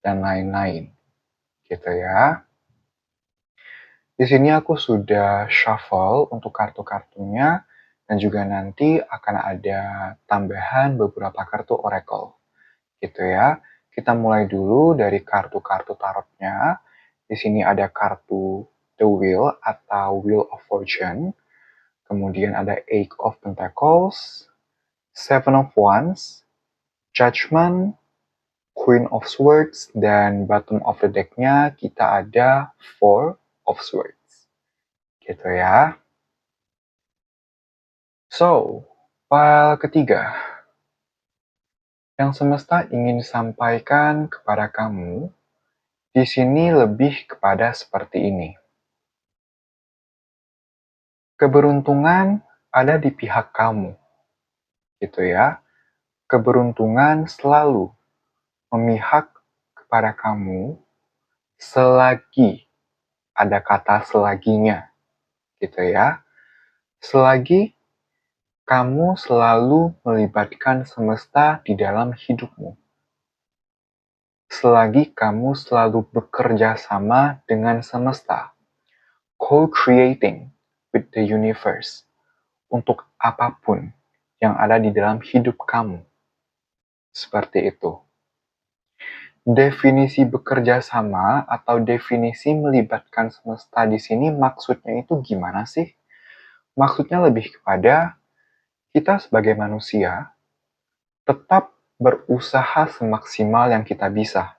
Dan lain-lain. Gitu ya. Di sini aku sudah shuffle untuk kartu-kartunya dan juga nanti akan ada tambahan beberapa kartu oracle. Gitu ya. Kita mulai dulu dari kartu-kartu tarotnya. Di sini ada kartu The Wheel atau Wheel of Fortune. Kemudian ada Eight of Pentacles, Seven of Wands, Judgment, Queen of Swords, dan bottom of the deck-nya kita ada Four of Swords. Gitu ya. So, file ketiga. Yang semesta ingin sampaikan kepada kamu, di sini lebih kepada seperti ini. Keberuntungan ada di pihak kamu. Gitu ya. Keberuntungan selalu memihak kepada kamu selagi ada kata selaginya. Gitu ya. Selagi kamu selalu melibatkan semesta di dalam hidupmu. Selagi kamu selalu bekerja sama dengan semesta, co-creating with the universe, untuk apapun yang ada di dalam hidup kamu. Seperti itu. Definisi bekerja sama atau definisi melibatkan semesta di sini maksudnya itu gimana sih? Maksudnya lebih kepada kita sebagai manusia tetap berusaha semaksimal yang kita bisa.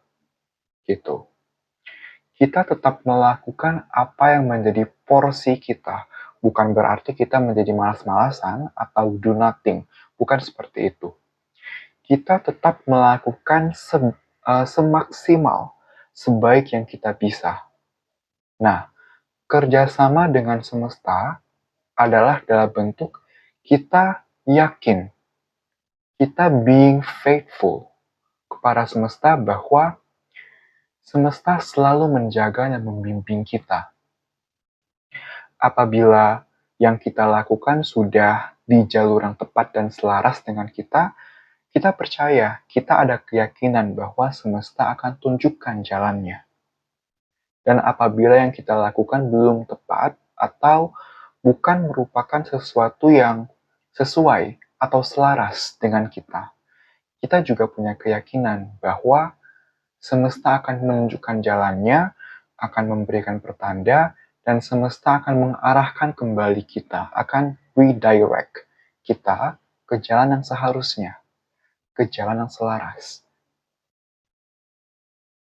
Gitu. Kita tetap melakukan apa yang menjadi porsi kita. Bukan berarti kita menjadi malas-malasan atau do nothing. Bukan seperti itu. Kita tetap melakukan semaksimal, sebaik yang kita bisa. Nah, kerjasama dengan semesta adalah dalam bentuk kita yakin, kita being faithful kepada semesta bahwa semesta selalu menjaga dan membimbing kita. Apabila yang kita lakukan sudah di jalur yang tepat dan selaras dengan kita percaya, kita ada keyakinan bahwa semesta akan tunjukkan jalannya. Dan apabila yang kita lakukan belum tepat atau bukan merupakan sesuatu yang sesuai atau selaras dengan kita juga punya keyakinan bahwa semesta akan menunjukkan jalannya, akan memberikan pertanda, dan semesta akan mengarahkan kembali kita, akan redirect kita ke jalan yang seharusnya, ke jalan yang selaras.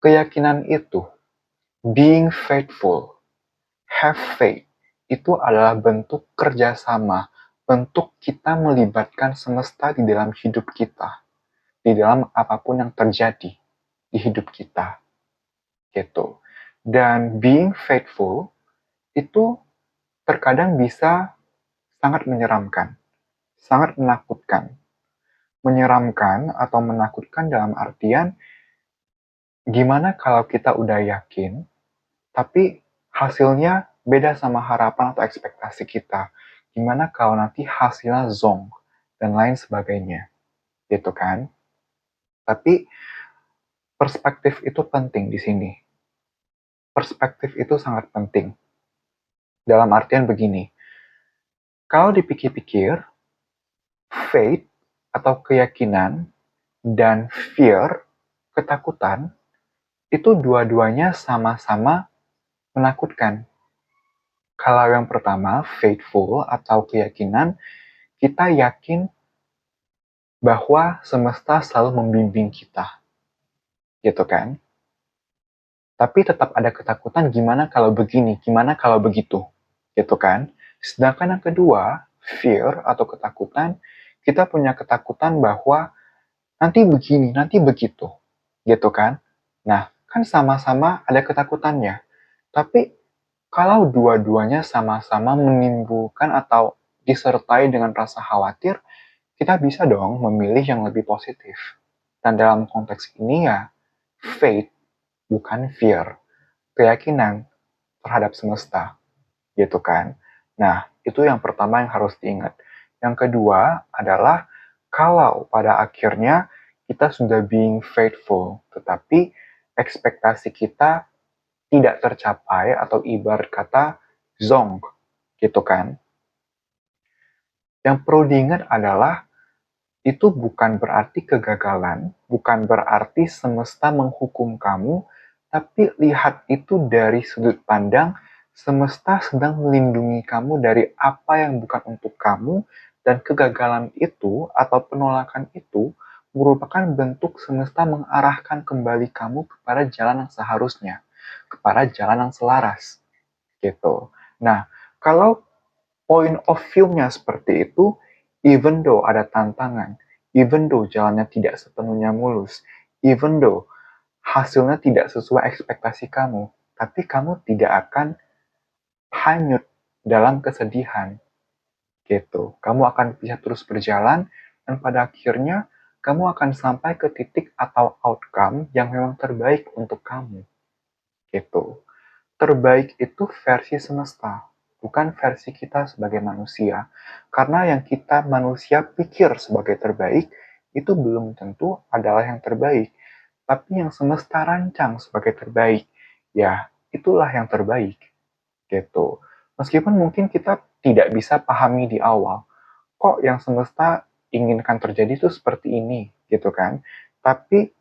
Keyakinan itu Being faithful, have faith, itu adalah bentuk kerjasama, bentuk kita melibatkan semesta di dalam hidup kita, di dalam apapun yang terjadi di hidup kita, gitu. Dan being faithful itu terkadang bisa sangat menyeramkan, sangat menakutkan. Menyeramkan atau menakutkan dalam artian, gimana kalau kita udah yakin, tapi hasilnya beda sama harapan atau ekspektasi kita. Gimana kalau nanti hasilnya zonk dan lain sebagainya, gitu kan? Tapi perspektif itu penting di sini. Perspektif itu sangat penting. Dalam artian begini, kalau dipikir-pikir, faith atau keyakinan dan fear, ketakutan, itu dua-duanya sama-sama menakutkan. Kalau yang pertama, faithful atau keyakinan, kita yakin bahwa semesta selalu membimbing kita, gitu kan? Tapi tetap ada ketakutan gimana kalau begini, gimana kalau begitu, gitu kan? Sedangkan yang kedua, fear atau ketakutan, kita punya ketakutan bahwa nanti begini, nanti begitu, gitu kan? Nah, kan sama-sama ada ketakutannya. Tapi kalau dua-duanya sama-sama menimbulkan atau disertai dengan rasa khawatir, kita bisa dong memilih yang lebih positif. Dan dalam konteks ini ya, faith bukan fear, keyakinan terhadap semesta, gitu kan. Nah, itu yang pertama yang harus diingat. Yang kedua adalah kalau pada akhirnya kita sudah being faithful, tetapi ekspektasi kita tidak tercapai atau ibarat kata zonk, gitu kan. Yang perlu diingat adalah itu bukan berarti kegagalan, bukan berarti semesta menghukum kamu, tapi lihat itu dari sudut pandang semesta sedang melindungi kamu dari apa yang bukan untuk kamu, dan kegagalan itu atau penolakan itu merupakan bentuk semesta mengarahkan kembali kamu kepada jalan yang seharusnya, kepada jalan yang selaras, gitu. Nah, kalau point of view-nya seperti itu, even though ada tantangan, even though jalannya tidak sepenuhnya mulus, even though hasilnya tidak sesuai ekspektasi kamu, tapi kamu tidak akan hanyut dalam kesedihan, gitu. Kamu akan bisa terus berjalan, dan pada akhirnya kamu akan sampai ke titik atau outcome yang memang terbaik untuk kamu, gitu. Terbaik itu versi semesta, bukan versi kita sebagai manusia. Karena yang kita manusia pikir sebagai terbaik, itu belum tentu adalah yang terbaik. Tapi yang semesta rancang sebagai terbaik, ya itulah yang terbaik. Gitu. Meskipun mungkin kita tidak bisa pahami di awal, kok yang semesta inginkan terjadi itu seperti ini, gitu kan. Tapi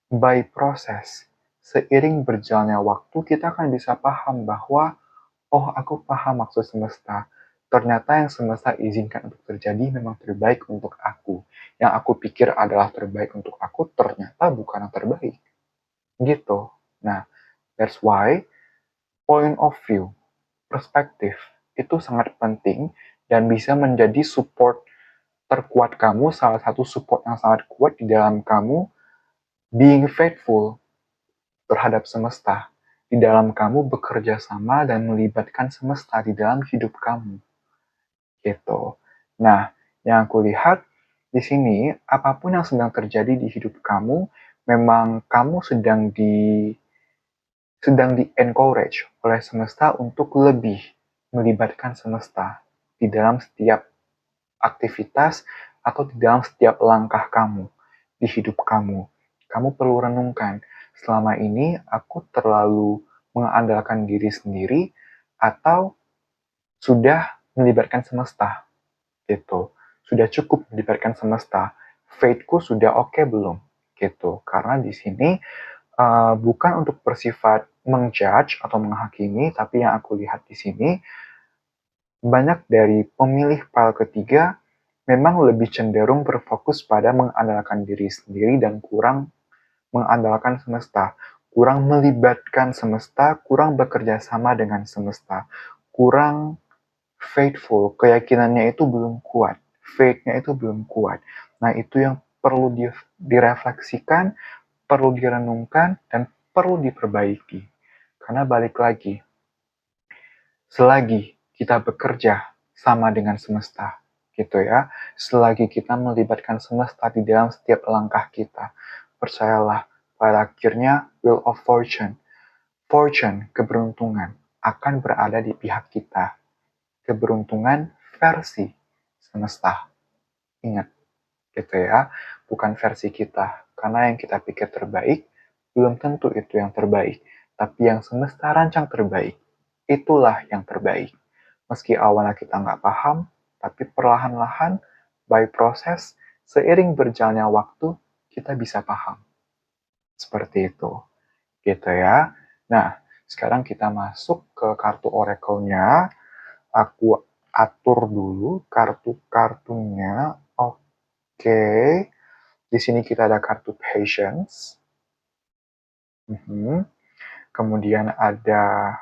by proses, seiring berjalannya waktu, kita akan bisa paham bahwa, oh aku paham maksud semesta. Ternyata yang semesta izinkan untuk terjadi memang terbaik untuk aku. Yang aku pikir adalah terbaik untuk aku, ternyata bukan yang terbaik. Gitu. Nah, that's why point of view, perspektif, itu sangat penting dan bisa menjadi support terkuat kamu, salah satu support yang sangat kuat di dalam kamu being faithful terhadap semesta, di dalam kamu bekerja sama dan melibatkan semesta di dalam hidup kamu. Gitu. Nah, yang aku lihat di sini, apapun yang sedang terjadi di hidup kamu, memang kamu sedang di-encourage oleh semesta untuk lebih melibatkan semesta di dalam setiap aktivitas atau di dalam setiap langkah kamu di hidup kamu. Kamu perlu renungkan, selama ini aku terlalu mengandalkan diri sendiri atau sudah melibatkan semesta, gitu. Sudah cukup melibatkan semesta. Faithku sudah oke belum? Gitu. Karena di sini bukan untuk bersifat mengjudge atau menghakimi, tapi yang aku lihat di sini banyak dari pemilih pile ketiga memang lebih cenderung berfokus pada mengandalkan diri sendiri dan kurang mengandalkan semesta, kurang melibatkan semesta, kurang bekerja sama dengan semesta, kurang faithful, keyakinannya itu belum kuat, faith-nya itu belum kuat. Nah, itu yang perlu direfleksikan, perlu direnungkan, dan perlu diperbaiki. Karena balik lagi, selagi kita bekerja sama dengan semesta, gitu ya, selagi kita melibatkan semesta di dalam setiap langkah kita, percayalah, pada akhirnya wheel of fortune, keberuntungan, akan berada di pihak kita. Keberuntungan versi semesta. Ingat, gitu ya, bukan versi kita. Karena yang kita pikir terbaik, belum tentu itu yang terbaik. Tapi yang semesta rancang terbaik, itulah yang terbaik. Meski awalnya kita nggak paham, tapi perlahan-lahan, by proses, seiring berjalannya waktu, kita bisa paham. Seperti itu. Gitu ya. Nah, sekarang kita masuk ke kartu oracle-nya. Aku atur dulu kartu-kartunya. Oke. Di sini kita ada kartu patience. Kemudian ada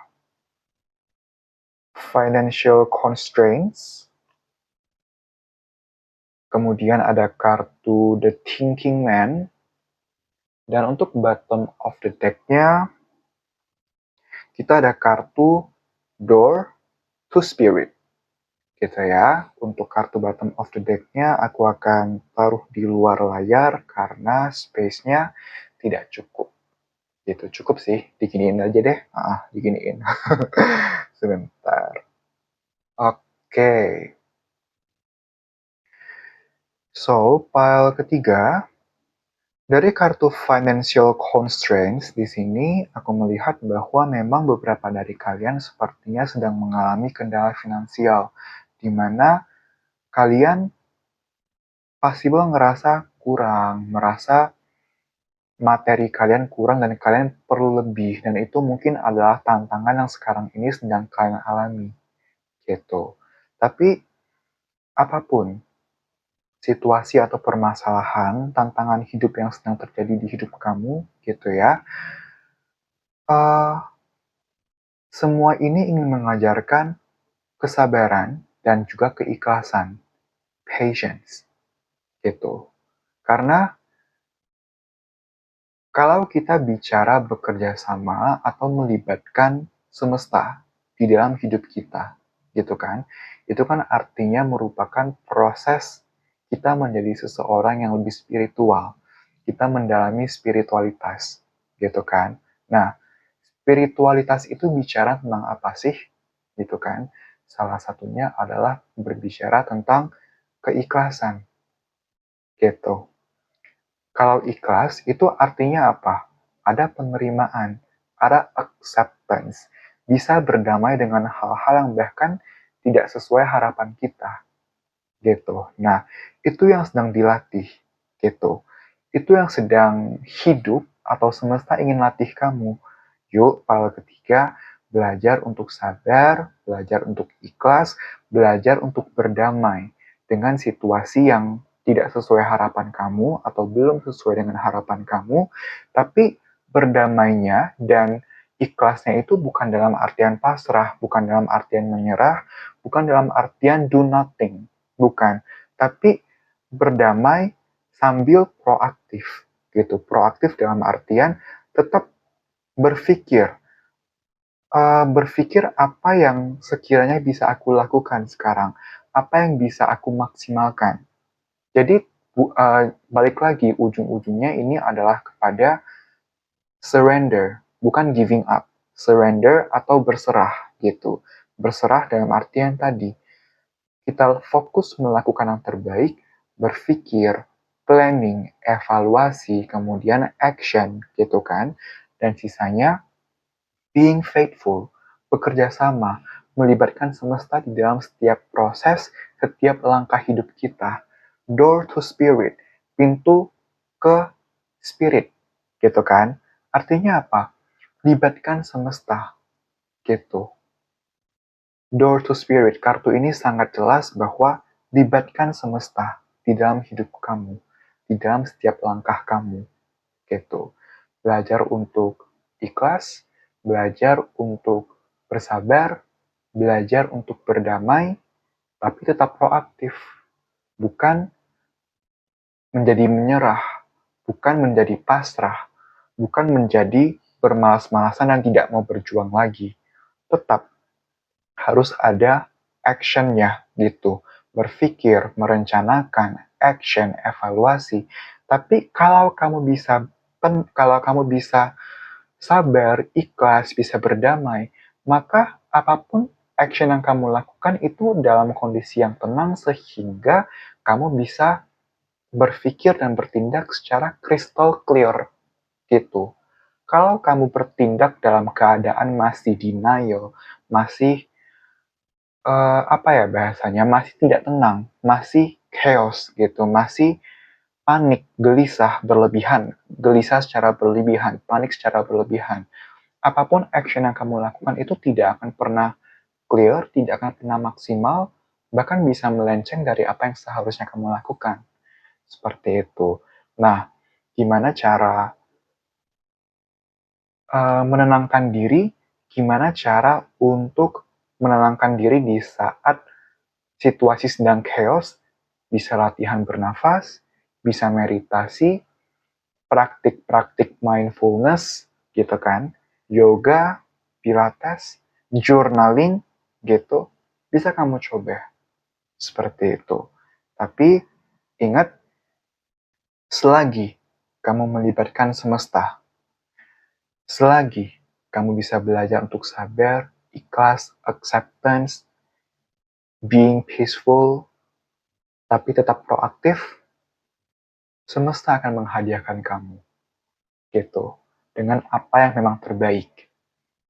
financial constraints. Kemudian ada kartu the thinking man. Dan untuk bottom of the deck-nya, kita ada kartu door to spirit. Gitu ya. Untuk kartu bottom of the deck-nya, aku akan taruh di luar layar karena space-nya tidak cukup. Gitu, cukup sih. Diginiin aja deh. Diginiin. Sebentar. Oke. So, pile ketiga. Dari kartu financial constraints di sini, aku melihat bahwa memang beberapa dari kalian sepertinya sedang mengalami kendala finansial, di mana kalian possible ngerasa kurang, merasa materi kalian kurang dan kalian perlu lebih, dan itu mungkin adalah tantangan yang sekarang ini sedang kalian alami, gitu. Tapi, apapun situasi atau permasalahan, tantangan hidup yang sedang terjadi di hidup kamu, gitu ya, semua ini ingin mengajarkan kesabaran dan juga keikhlasan, patience, gitu. Karena kalau kita bicara bekerja sama atau melibatkan semesta di dalam hidup kita, gitu kan, itu kan artinya merupakan proses kita menjadi seseorang yang lebih spiritual. Kita mendalami spiritualitas, gitu kan. Nah, spiritualitas itu bicara tentang apa sih? Gitu kan. Salah satunya adalah berbicara tentang keikhlasan. Gitu. Kalau ikhlas itu artinya apa? Ada penerimaan, ada acceptance. Bisa berdamai dengan hal-hal yang bahkan tidak sesuai harapan kita. Gitu. Nah, itu yang sedang dilatih. Gitu. Itu yang sedang hidup atau semesta ingin latih kamu. Yuk, pile ketiga, belajar untuk sabar, belajar untuk ikhlas, belajar untuk berdamai dengan situasi yang tidak sesuai harapan kamu atau belum sesuai dengan harapan kamu, tapi berdamainya dan ikhlasnya itu bukan dalam artian pasrah, bukan dalam artian menyerah, bukan dalam artian do nothing, bukan, tapi berdamai sambil proaktif, gitu. Proaktif dalam artian tetap berpikir, apa yang sekiranya bisa aku lakukan sekarang, apa yang bisa aku maksimalkan. Jadi, balik lagi, ujung-ujungnya ini adalah kepada surrender, bukan giving up. Surrender atau berserah, gitu. Berserah dalam artian tadi, kita fokus melakukan yang terbaik, berpikir, planning, evaluasi, kemudian action, gitu kan. Dan sisanya, being faithful, bekerja sama, melibatkan semesta di dalam setiap proses, setiap langkah hidup kita. Door to spirit, pintu ke spirit, gitu kan. Artinya apa? Libatkan semesta, gitu. Door to spirit, kartu ini sangat jelas bahwa libatkan semesta di dalam hidup kamu, di dalam setiap langkah kamu, gitu. Belajar untuk ikhlas, belajar untuk bersabar, belajar untuk berdamai, tapi tetap proaktif. Bukan menjadi menyerah, bukan menjadi pasrah, bukan menjadi bermalas-malasan dan tidak mau berjuang lagi. Tetap harus ada action-nya gitu. Berpikir, merencanakan, action, evaluasi. Tapi kalau kamu bisa sabar, ikhlas, bisa berdamai, maka apapun action yang kamu lakukan itu dalam kondisi yang tenang sehingga kamu bisa berpikir dan bertindak secara crystal clear gitu. Kalau kamu bertindak dalam keadaan masih denial, masih apa ya bahasanya, masih tidak tenang, masih chaos gitu, masih panik, gelisah secara berlebihan, panik secara berlebihan. Apapun action yang kamu lakukan itu tidak akan pernah clear, tidak akan pernah maksimal, bahkan bisa melenceng dari apa yang seharusnya kamu lakukan. Seperti itu. Nah, gimana cara menenangkan diri? Gimana cara untuk menenangkan diri di saat situasi sedang chaos? Bisa latihan bernafas, bisa meditasi, praktik-praktik mindfulness, gitu kan, yoga, pilates, journaling, gitu, bisa kamu coba seperti itu. Tapi ingat, selagi kamu melibatkan semesta, selagi kamu bisa belajar untuk sabar, ikhlas, acceptance, being peaceful, tapi tetap proaktif, semesta akan menghadiahkan kamu, gitu, dengan apa yang memang terbaik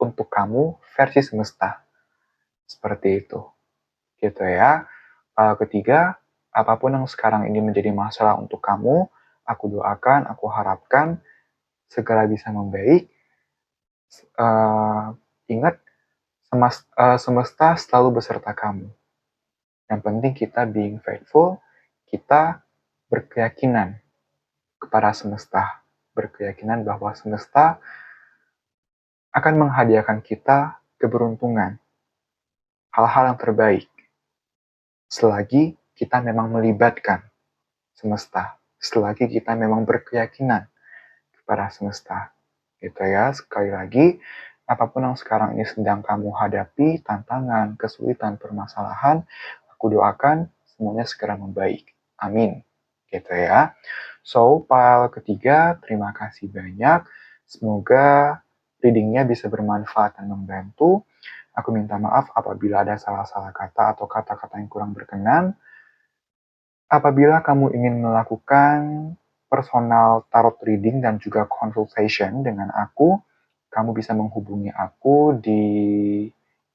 untuk kamu versi semesta. Seperti itu. Gitu ya. Ketiga, apapun yang sekarang ini menjadi masalah untuk kamu, aku doakan, aku harapkan segera bisa membaik. Ingat, semesta selalu beserta kamu. Yang penting kita being faithful, kita berkeyakinan kepada semesta. Berkeyakinan bahwa semesta akan menghadiahkan kita keberuntungan, hal-hal yang terbaik, selagi kita memang melibatkan semesta, selagi kita memang berkeyakinan kepada semesta. Gitu ya, sekali lagi, apapun yang sekarang ini sedang kamu hadapi, tantangan, kesulitan, permasalahan, aku doakan semuanya segera membaik. Amin. Gitu ya. So, file ketiga, terima kasih banyak. Semoga readingnya bisa bermanfaat dan membantu. Aku minta maaf apabila ada salah-salah kata atau kata-kata yang kurang berkenan. Apabila kamu ingin melakukan personal tarot reading dan juga consultation dengan aku, kamu bisa menghubungi aku di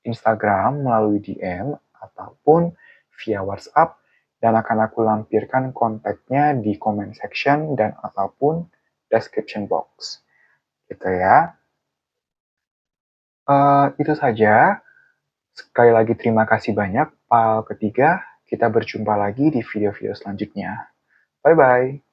Instagram melalui DM ataupun via WhatsApp dan akan aku lampirkan kontaknya di comment section dan ataupun description box. Gitu ya. Itu saja. Sekali lagi terima kasih banyak. File ketiga, kita berjumpa lagi di video-video selanjutnya. Bye-bye.